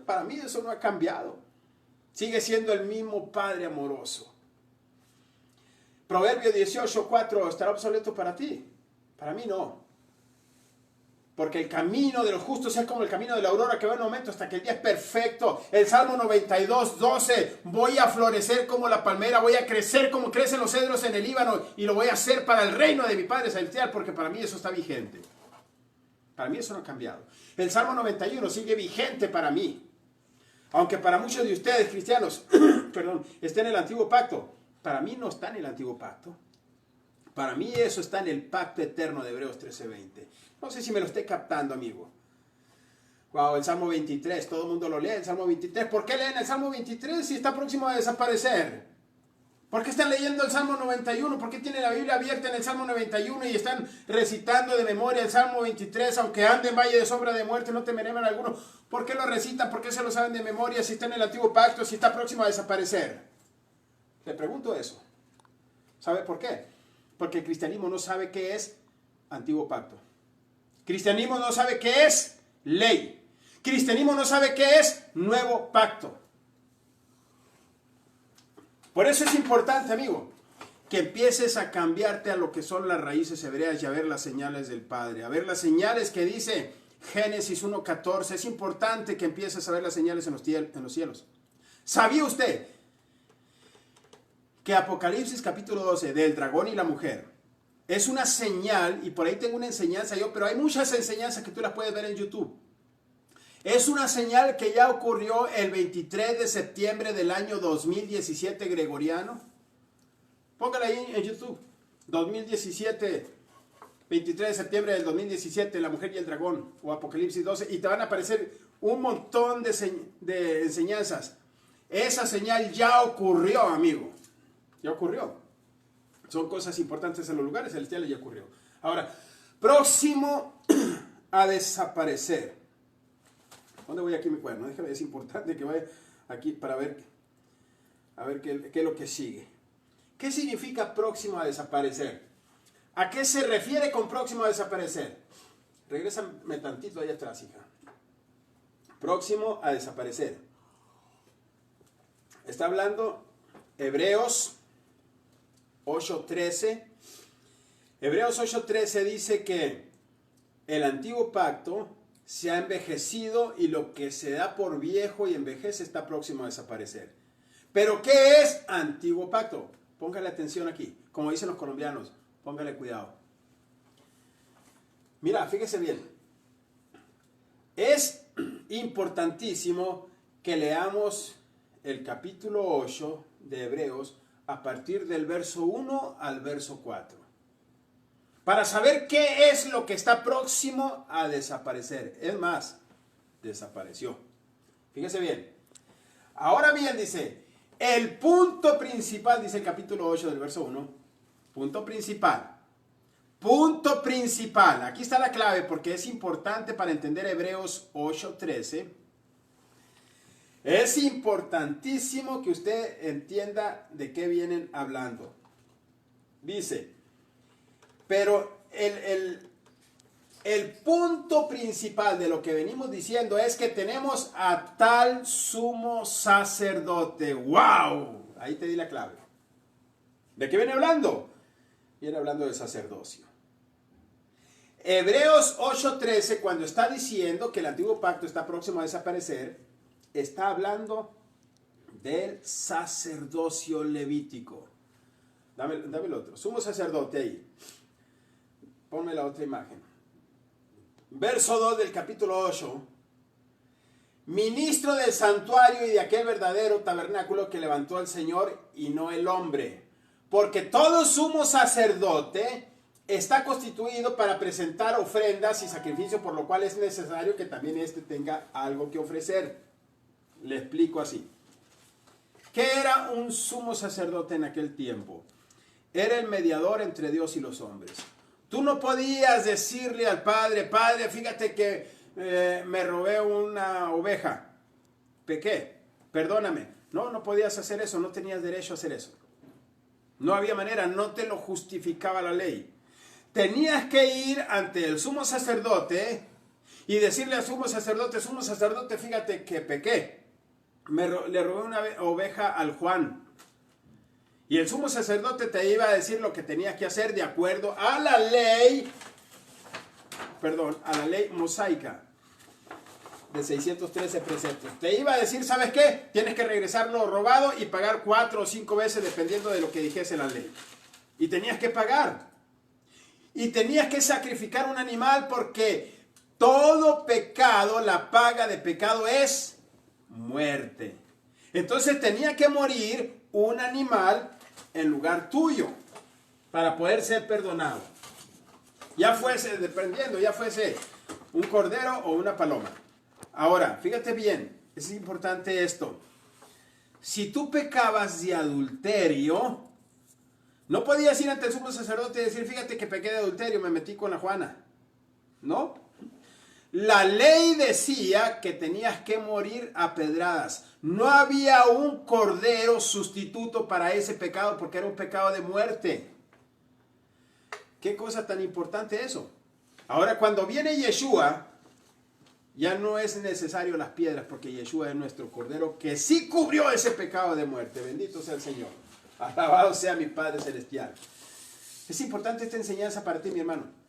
Para mí eso no ha cambiado. Sigue siendo el mismo Padre amoroso. Proverbio 18:4, ¿estará obsoleto para ti? Para mí no. Porque el camino de los justos es como el camino de la aurora que va en aumento hasta que el día es perfecto. El Salmo 92:12, voy a florecer como la palmera, voy a crecer como crecen los cedros en el Líbano y lo voy a hacer para el reino de mi Padre Celestial, porque para mí eso está vigente. Para mí eso no ha cambiado. El Salmo 91 sigue vigente para mí. Aunque para muchos de ustedes, cristianos, esté en el antiguo pacto, para mí no está en el antiguo pacto. Para mí eso está en el pacto eterno de Hebreos 13:20. No sé si me lo esté captando, amigo. Wow, el Salmo 23, todo el mundo lo lee, el Salmo 23. ¿Por qué leen el Salmo 23 si está próximo a desaparecer? ¿Por qué están leyendo el Salmo 91? ¿Por qué tienen la Biblia abierta en el Salmo 91 y están recitando de memoria el Salmo 23? Aunque ande en valle de sombra de muerte, no temeré mal alguno. ¿Por qué lo recitan? ¿Por qué se lo saben de memoria si está en el antiguo pacto, si está próximo a desaparecer? Le pregunto eso. ¿Sabe por qué? Porque el cristianismo no sabe qué es antiguo pacto. Cristianismo no sabe qué es ley. Cristianismo no sabe qué es nuevo pacto. Por eso es importante, amigo, que empieces a cambiarte a lo que son las raíces hebreas y a ver las señales del Padre, a ver las señales que dice Génesis 1:14. Es importante que empieces a ver las señales en los cielos. ¿Sabía usted que Apocalipsis capítulo 12 del dragón y la mujer es una señal? Y por ahí tengo una enseñanza yo, pero hay muchas enseñanzas que tú las puedes ver en YouTube. Es una señal que ya ocurrió el 23 de septiembre del año 2017 gregoriano. Póngala ahí en YouTube. 2017, 23 de septiembre del 2017, la mujer y el dragón, o Apocalipsis 12, y te van a aparecer un montón de enseñanzas. Esa señal ya ocurrió, amigo. Ya ocurrió. Son cosas importantes en los lugares celestiales, ya ocurrió. Ahora, próximo a desaparecer. ¿Dónde voy aquí mi cuaderno? Déjame, es importante que vaya aquí para ver, a ver qué es lo que sigue. ¿Qué significa próximo a desaparecer? ¿A qué se refiere con próximo a desaparecer? Regrésame tantito ahí atrás, hija. Próximo a desaparecer. Está hablando Hebreos 8:13. Hebreos 8:13 dice que el antiguo pacto se ha envejecido y lo que se da por viejo y envejece está próximo a desaparecer. ¿Pero qué es antiguo pacto? Póngale atención aquí. Como dicen los colombianos, póngale cuidado. Mira, fíjese bien. Es importantísimo que leamos el capítulo 8 de Hebreos a partir del verso 1 al verso 4. Para saber qué es lo que está próximo a desaparecer. Es más, desapareció. Fíjese bien. Ahora bien, dice, el punto principal, dice el capítulo 8 del verso 1, punto principal. Punto principal. Aquí está la clave porque es importante para entender Hebreos 8:13. Es importantísimo que usted entienda de qué vienen hablando. Dice, pero el punto principal de lo que venimos diciendo es que tenemos a tal sumo sacerdote. ¡Wow! Ahí te di la clave. ¿De qué viene hablando? Viene hablando del sacerdocio. Hebreos 8:13, cuando está diciendo que el antiguo pacto está próximo a desaparecer, está hablando del sacerdocio levítico. Dame el otro. Sumo sacerdote ahí. Ponme la otra imagen. Verso 2 del capítulo 8. Ministro del santuario y de aquel verdadero tabernáculo que levantó el Señor y no el hombre. Porque todo sumo sacerdote está constituido para presentar ofrendas y sacrificios, por lo cual es necesario que también éste tenga algo que ofrecer. Le explico así. ¿Qué era un sumo sacerdote en aquel tiempo? Era el mediador entre Dios y los hombres. Tú no podías decirle al Padre, Padre, fíjate que me robé una oveja. Pequé, perdóname. No podías hacer eso, no tenías derecho a hacer eso. No había manera, no te lo justificaba la ley. Tenías que ir ante el sumo sacerdote y decirle al sumo sacerdote, fíjate que pequé. Le robé una oveja al Juan. Y el sumo sacerdote te iba a decir lo que tenías que hacer de acuerdo a la ley, a la ley mosaica de 613 preceptos. Te iba a decir, ¿sabes qué? Tienes que regresar lo robado y pagar 4 o 5 veces dependiendo de lo que dijese la ley. Y tenías que pagar. Y tenías que sacrificar un animal porque todo pecado, la paga de pecado es muerte. Entonces tenía que morir un animal en lugar tuyo para poder ser perdonado. Ya fuese, dependiendo, ya fuese un cordero o una paloma. Ahora, fíjate bien, es importante esto. Si tú pecabas de adulterio, no podías ir ante el sumo sacerdote y decir, fíjate que pequé de adulterio, me metí con la Juana. ¿No? La ley decía que tenías que morir a pedradas. No había un cordero sustituto para ese pecado porque era un pecado de muerte. ¿Qué cosa tan importante eso? Ahora, cuando viene Yeshua, ya no es necesario las piedras porque Yeshua es nuestro cordero que sí cubrió ese pecado de muerte. Bendito sea el Señor. Alabado sea mi Padre Celestial. Es importante esta enseñanza para ti, mi hermano.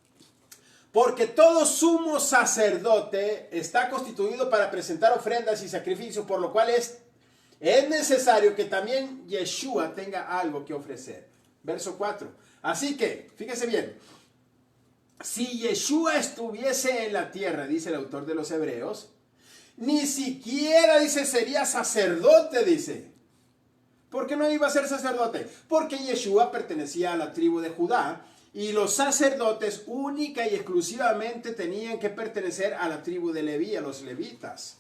Porque todo sumo sacerdote está constituido para presentar ofrendas y sacrificios, por lo cual es necesario que también Yeshua tenga algo que ofrecer. Verso 4. Así que, fíjese bien, si Yeshua estuviese en la tierra, dice el autor de los Hebreos, ni siquiera, dice, sería sacerdote, dice. ¿Por qué no iba a ser sacerdote? Porque Yeshua pertenecía a la tribu de Judá. Y los sacerdotes única y exclusivamente tenían que pertenecer a la tribu de Leví, a los levitas.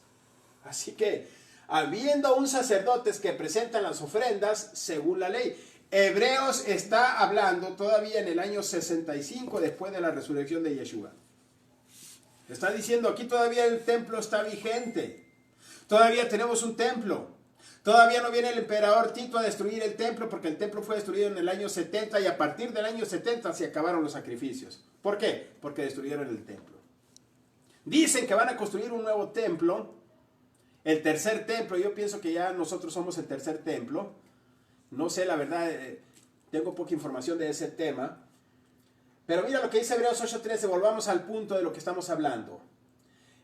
Así que, habiendo un sacerdotes que presentan las ofrendas según la ley, Hebreos está hablando todavía en el año 65 después de la resurrección de Yeshua. Está diciendo aquí todavía el templo está vigente. Todavía tenemos un templo. Todavía no viene el emperador Tito a destruir el templo porque el templo fue destruido en el año 70 y a partir del año 70 se acabaron los sacrificios. ¿Por qué? Porque destruyeron el templo. Dicen que van a construir un nuevo templo, el tercer templo. Yo pienso que ya nosotros somos el tercer templo. No sé, la verdad, tengo poca información de ese tema. Pero mira lo que dice Hebreos 8:13, volvamos al punto de lo que estamos hablando.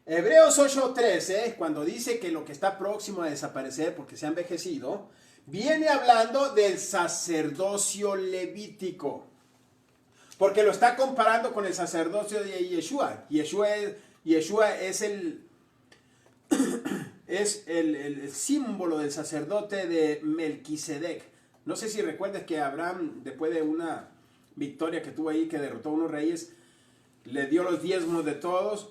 Hebreos 8:13, cuando dice que lo que está próximo a desaparecer porque se ha envejecido, viene hablando del sacerdocio levítico. Porque lo está comparando con el sacerdocio de Yeshua. Yeshua es el símbolo del sacerdote de Melquisedec. No sé si recuerdas que Abraham, después de una victoria que tuvo ahí, que derrotó a unos reyes, le dio los diezmos de todos,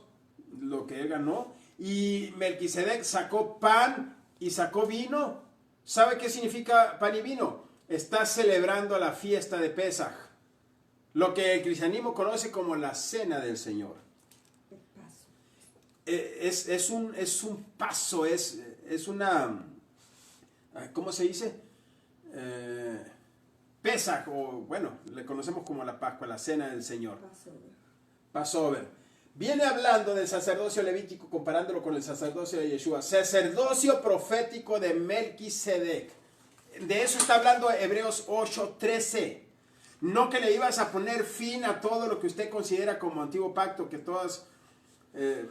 lo que él ganó, y Melquisedec sacó pan y sacó vino. ¿Sabe qué significa pan y vino? Está celebrando la fiesta de Pesaj, lo que el cristianismo conoce como la cena del Señor. Es un paso, es una, ¿cómo se dice? Pesaj, o bueno, le conocemos como la Pascua, la cena del Señor. Passover. Viene hablando del sacerdocio levítico comparándolo con el sacerdocio de Yeshua. Sacerdocio profético de Melquisedec. De eso está hablando Hebreos 8:13. No que le ibas a poner fin a todo lo que usted considera como antiguo pacto, que todas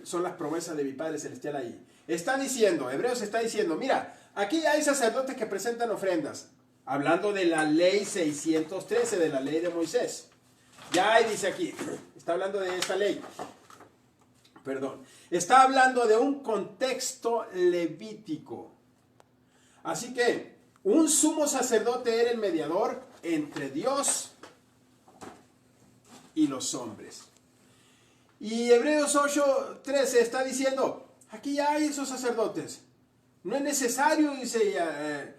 son las promesas de mi Padre Celestial ahí. Está diciendo, Hebreos está diciendo, mira, aquí hay sacerdotes que presentan ofrendas. Hablando de la ley 613, de la ley de Moisés. Ya dice aquí, está hablando de esta ley. Perdón. Está hablando de un contexto levítico. Así que un sumo sacerdote era el mediador entre Dios y los hombres. Y Hebreos 8:13 está diciendo, aquí ya hay esos sacerdotes. No es necesario, dice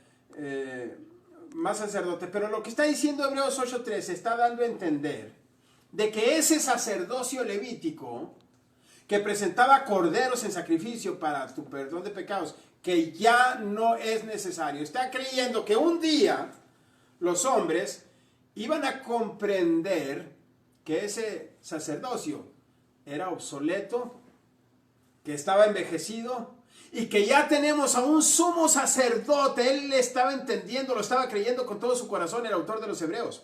más sacerdotes. Pero lo que está diciendo Hebreos 8:13 está dando a entender de que ese sacerdocio levítico que presentaba corderos en sacrificio para tu perdón de pecados, que ya no es necesario. Está creyendo que un día los hombres iban a comprender que ese sacerdocio era obsoleto, que estaba envejecido y que ya tenemos a un sumo sacerdote. Él le estaba entendiendo, lo estaba creyendo con todo su corazón, el autor de los Hebreos.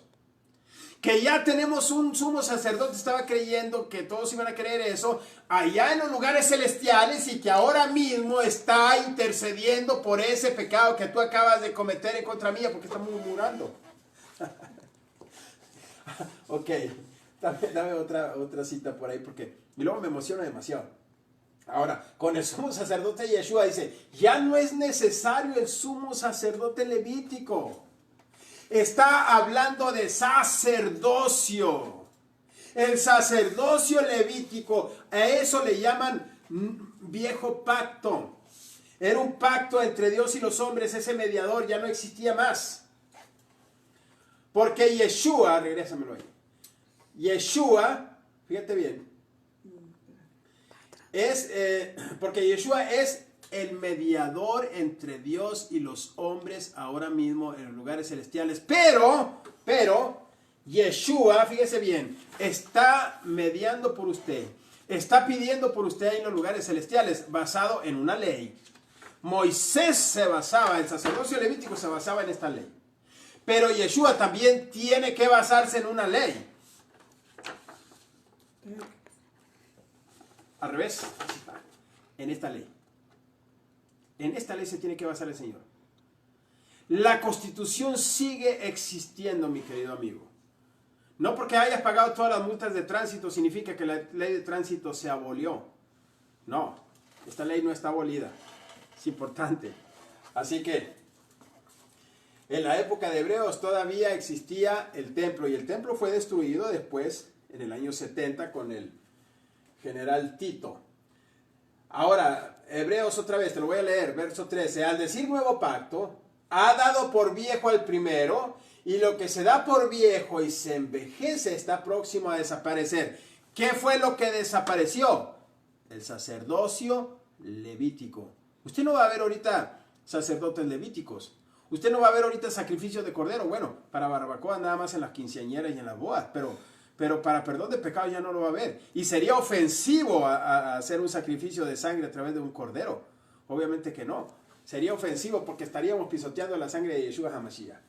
Que ya tenemos un sumo sacerdote, estaba creyendo que todos iban a creer eso, allá en los lugares celestiales, y que ahora mismo está intercediendo por ese pecado que tú acabas de cometer en contra mía, porque está murmurando. Ok, dame otra cita por ahí, porque y luego me emociona demasiado. Ahora, con el sumo sacerdote Yeshua dice, ya no es necesario el sumo sacerdote levítico. Está hablando de sacerdocio. El sacerdocio levítico, a eso le llaman viejo pacto. Era un pacto entre Dios y los hombres. Ese mediador ya no existía más. Porque Yeshua, regrésamelo ahí. Yeshua, fíjate bien, porque Yeshua es el mediador entre Dios y los hombres ahora mismo en los lugares celestiales. Pero, Yeshua, fíjese bien, está mediando por usted. Está pidiendo por usted ahí en los lugares celestiales, basado en una ley. Moisés se basaba, el sacerdocio levítico se basaba en esta ley. Pero Yeshua también tiene que basarse en una ley. Al revés, en esta ley. En esta ley se tiene que basar el Señor. La Constitución sigue existiendo, mi querido amigo. No porque hayas pagado todas las multas de tránsito significa que la ley de tránsito se abolió. No, esta ley no está abolida. Es importante. Así que, en la época de Hebreos todavía existía el templo. Y el templo fue destruido después, en el año 70, con el general Tito. Ahora, Hebreos otra vez, te lo voy a leer, verso 13. Al decir nuevo pacto, ha dado por viejo al primero, Y lo que se da por viejo y se envejece está próximo a desaparecer. ¿Qué fue lo que desapareció? El sacerdocio levítico. Usted no va a ver ahorita sacerdotes levíticos. Usted no va a ver ahorita sacrificios de cordero. Bueno, para barbacoa nada más en las quinceañeras y en las bodas, pero para perdón de pecados ya no lo va a ver. Y sería ofensivo a hacer un sacrificio de sangre a través de un cordero. Obviamente que no. Sería ofensivo porque estaríamos pisoteando la sangre de Yeshua HaMashiach.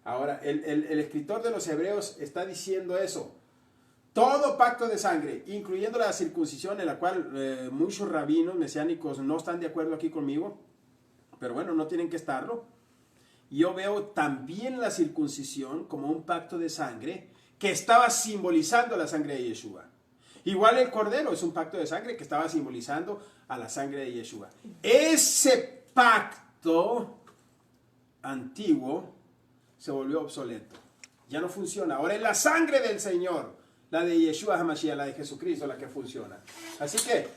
Ahora, el escritor de los Hebreos está diciendo eso. Todo pacto de sangre, incluyendo la circuncisión, en la cual muchos rabinos mesiánicos no están de acuerdo aquí conmigo, pero bueno, no tienen que estarlo. Yo veo también la circuncisión como un pacto de sangre que estaba simbolizando la sangre de Yeshua. Igual el cordero es un pacto de sangre que estaba simbolizando a la sangre de Yeshua. Ese pacto antiguo se volvió obsoleto. Ya no funciona. Ahora es la sangre del Señor, la de Yeshua HaMashiach, la de Jesucristo, la que funciona. Así que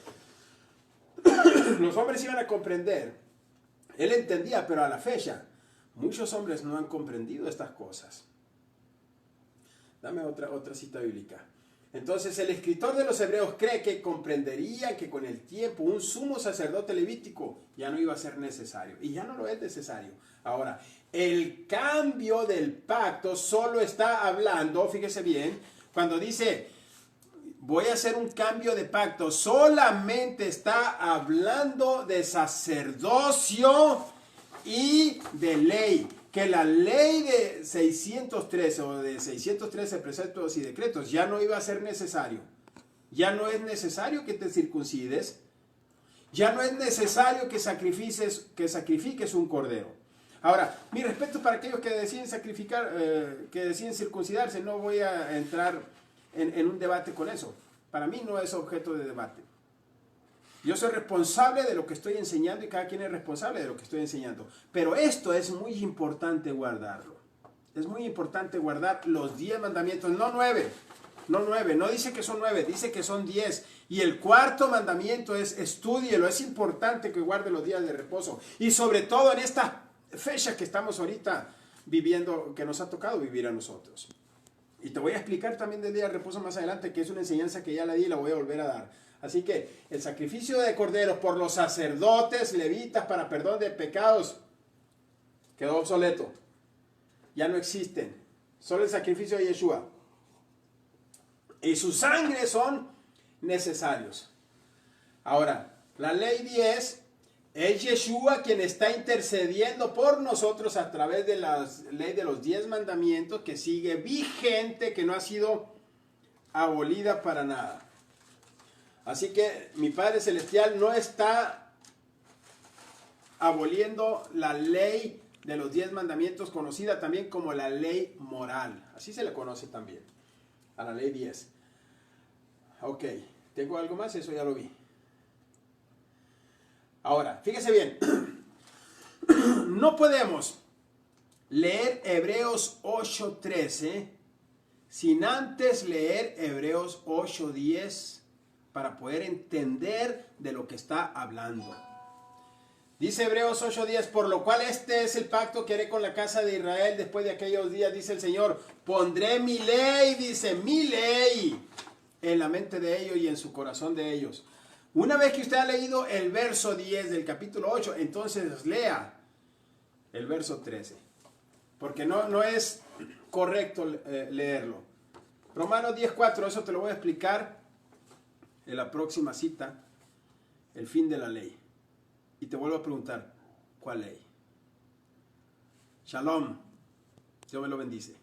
los hombres iban a comprender. Él entendía, pero a la fecha muchos hombres no han comprendido estas cosas. Dame otra cita bíblica. Entonces el escritor de los Hebreos cree que comprendería que con el tiempo un sumo sacerdote levítico ya no iba a ser necesario. Y ya no lo es necesario. Ahora, el cambio del pacto solo está hablando, fíjese bien, cuando dice voy a hacer un cambio de pacto, solamente está hablando de sacerdocio y de ley. Que la ley de 613 o de 613 preceptos y decretos ya no iba a ser necesario. Ya no es necesario que te circuncides. Ya no es necesario que sacrifiques un cordero. Ahora, mi respeto para aquellos que deciden sacrificar, que deciden circuncidarse. No voy a entrar en un debate con eso. Para mí no es objeto de debate. Yo soy responsable de lo que estoy enseñando y cada quien es responsable de lo que estoy enseñando. Pero esto es muy importante guardarlo. Es muy importante guardar los 10 mandamientos, no 9. No 9, no dice que son 9, dice que son 10. Y el cuarto mandamiento es estúdielo. Es importante que guarde los días de reposo. Y sobre todo en esta fecha que estamos ahorita viviendo, que nos ha tocado vivir a nosotros. Y te voy a explicar también del día de reposo más adelante, que es una enseñanza que ya la di y la voy a volver a dar. Así que el sacrificio de corderos por los sacerdotes levitas para perdón de pecados quedó obsoleto. Ya no existen. Solo el sacrificio de Yeshua. Y su sangre son necesarios. Ahora, la ley 10 es Yeshua quien está intercediendo por nosotros a través de la ley de los 10 mandamientos que sigue vigente, que no ha sido abolida para nada. Así que mi Padre Celestial no está aboliendo la ley de los 10 mandamientos, conocida también como la ley moral. Así se le conoce también, a la ley 10. Ok, ¿tengo algo más? Eso ya lo vi. Ahora, fíjese bien. No podemos leer Hebreos 8:13 sin antes leer Hebreos 8:10 para poder entender de lo que está hablando. Dice Hebreos 8:10, por lo cual este es el pacto que haré con la casa de Israel después de aquellos días, dice el Señor. Pondré mi ley, dice, mi ley, en la mente de ellos y en su corazón de ellos. Una vez que usted ha leído el verso 10 del capítulo 8, entonces lea el verso 13. Porque no es correcto leerlo. Romanos 10:4, eso te lo voy a explicar en la próxima cita, el fin de la ley. Y te vuelvo a preguntar, ¿cuál ley? Shalom. Dios me lo bendice.